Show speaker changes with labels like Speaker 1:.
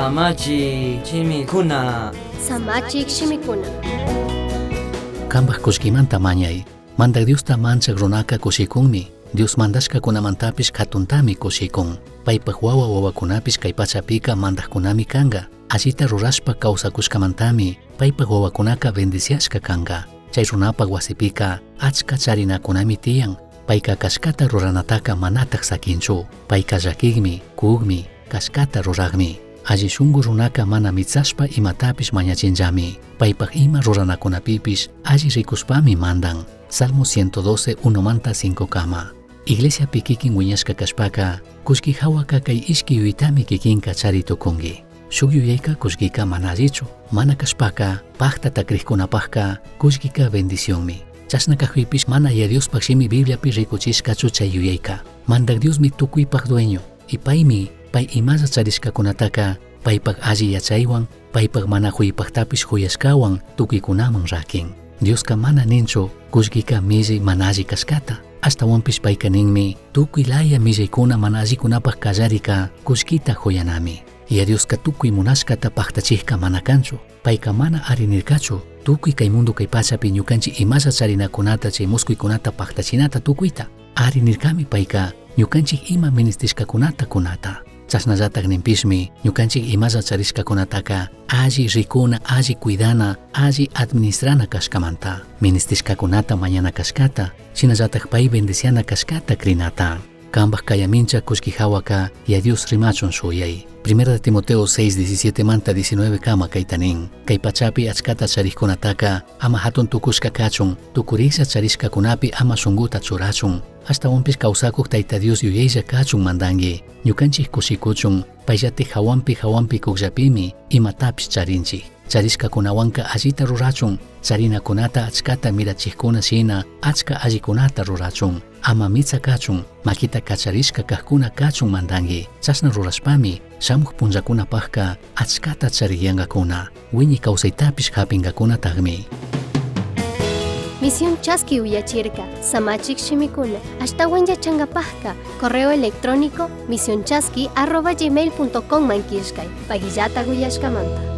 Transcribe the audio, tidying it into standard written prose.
Speaker 1: Samachi chimikuna.
Speaker 2: Samachik shimikuna.
Speaker 3: Kambaj kushkimanta mañay. Mandak Diosta manchak runaka kushikunmi. Dios mandashka kunamantapish katuntami kushikun. Paypaj wawakunapish kay pachapika mandajkunami kanga. Allita rurashpa kawsakushkamantami paypaj wawakunaka bendiciashka kanga. Chay runapag wasipika achka charinakunami tiyan. Payka kashkata ruranataka manatak sakinchu. Payka llakigmi, kugmi, kashkata ruragmi. Alli shungu runaka mana mitzashpa imatapish mañachinllami. Paypaj ima ruranakunapipish alli rikushpami mandan. Salmo 112, 1-5 kama. Iglesia pikikin wiñashka kashpaka, kushki hawaka kay ishki yuitami kikinka charitukungi. Shuk yuyayka kushkika mana allichu, mana kashpaka, pajta takrikkunapajka, kushkika bendicionmi. Chashna kajwipish mana ya Dios pakshimi Bibliapi rikuchishkachu chay yuyayka. Mandak Diosmi tukuypaj dueño, y paymi, pay imasa charishkakunataka, paypaj alli yachaywan, paypaj mana huypajtapish huyashkawan tukuykunaman rakin. Dioska mana ninchu, kushkika milli mana alli kashkata. Hasta wanpish payka ninmi, tukuy laya millaykuna mana allikunapaj kallarika, kushkita huyanami. Ya Dioska tukuy munashkata pajtachijka mana kanchu. Payka mana arinirkachu, tukuy kay mundo kay pachapi ñukanchik imasa charinakunata chay muskuykunata pajtachinata tukuyta. Arinirkami payka, ñukanchik ima ministishkakunata kunata. Chasnallatak nimpishmi, ñukanchik imasa charishkakunataka, alli rikuna, alli cuidana, alli administrana kashkamanta. Ministishkakunata mañana kashkata, shinallatak pay bendiciana kashkata krinata. Kambaj kayamincha kushkihawaka, ya Dios rimachun shuyay. 1 Timoteo 6:17 manta 19 kama kaytanin. Kay pachapi achkata charishkunataka, ama hatun tukushka kachun, tukuriksa charishkakunapi ama shunguta churachun. Hasta wanpish kawsakuk Tayta Dios yuyaylla kachun mandangi. Ñukanchik kushikuchun, payllati hawampi kukllapimi, imatapish charinchik. Charishkakunawanka allita rurachun, charinakunata achkata mirachijkuna shina, achka allikunata rurachun. Ama mitza kachun, makita kacharishka kajkuna kachun mandangi. Chasna rurashpami, shamuk punllakunapajka, achkata chariyankakuna. Wiñi kawsaytapish hapingakuna tagmi.
Speaker 2: Misión Chasqui Uyachirka, Samachik Shimikuna, Ashtawan Yachangapajka, correo electrónico misionchasqui@gmail.com mankishkay, Pagillata Guyashkamanta.